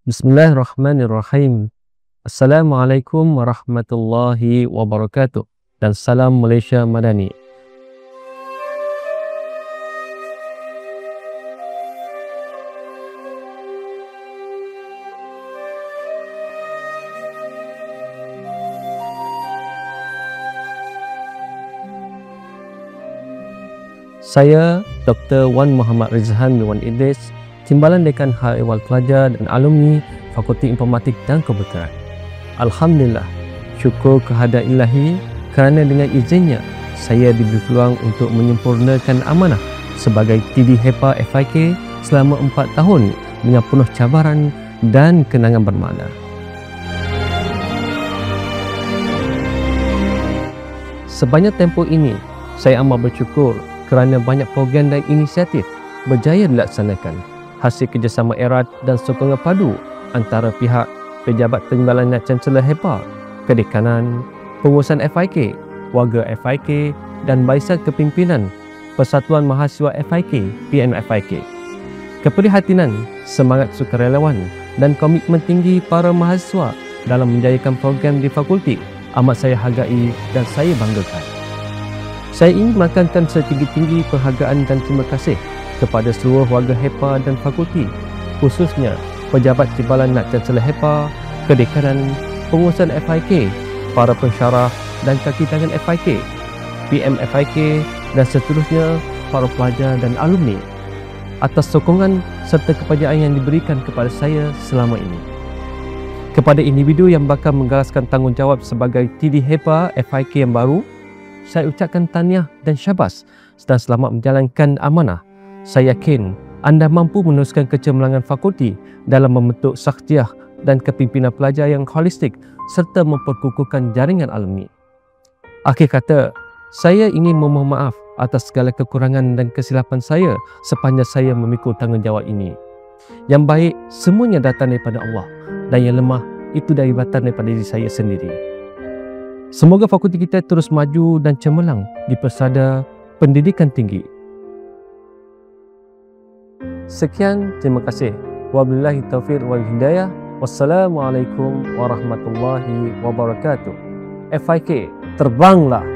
Bismillahirrahmanirrahim. Assalamualaikum warahmatullahi wabarakatuh. Dan salam Malaysia Madani. Saya Dr. Wan Muhammad Rizhan bin Wan Idris, Timbalan Dekan Hal Ehwal Pelajar dan Alumni Fakulti Informatik dan Komputeran. Alhamdulillah, syukur kehadirat Ilahi kerana dengan izinnya saya diberi peluang untuk menyempurnakan amanah sebagai TD HEPA FIK selama 4 tahun dengan penuh cabaran dan kenangan bermakna. Sebanyak tempoh ini, saya amat bersyukur kerana banyak program dan inisiatif berjaya dilaksanakan hasil kerjasama erat dan sokongan padu antara pihak Pejabat Timbalan Chancellor HEPA, Kedekanan, Pengurusan FIK, Warga FIK dan Barisan Kepimpinan Persatuan Mahasiswa FIK PMFIK. Keprihatinan, semangat sukarelawan dan komitmen tinggi para mahasiswa dalam menjayakan program di fakulti amat saya hargai dan saya banggakan. Saya ingin melakukan setinggi-tinggi penghargaan dan terima kasih kepada seluruh warga HEPA dan fakulti, khususnya Pejabat Timbalan Chancellor HEPA, Kedekanan, Pengurusan FIK, para pensyarah dan kaki tangan FIK, PMFIK dan seterusnya para pelajar dan alumni atas sokongan serta kepercayaan yang diberikan kepada saya selama ini. Kepada individu yang bakal menggalaskan tanggungjawab sebagai TD HEPA FIK yang baru, saya ucapkan tahniah dan syabas dan selamat menjalankan amanah. Saya yakin anda mampu meneruskan kecemerlangan fakulti dalam membentuk syakhsiah dan kepimpinan pelajar yang holistik serta memperkukuhkan jaringan alumni. Akhir kata, saya ingin memohon maaf atas segala kekurangan dan kesilapan saya sepanjang saya memikul tanggungjawab ini. Yang baik semuanya datang daripada Allah dan yang lemah itu datang daripada diri saya sendiri. Semoga fakulti kita terus maju dan cemerlang di pesada pendidikan tinggi. Sekian, terima kasih. Wabillahi taufiq wal hidayah. Wassalamualaikum warahmatullahi wabarakatuh. FIK, terbanglah!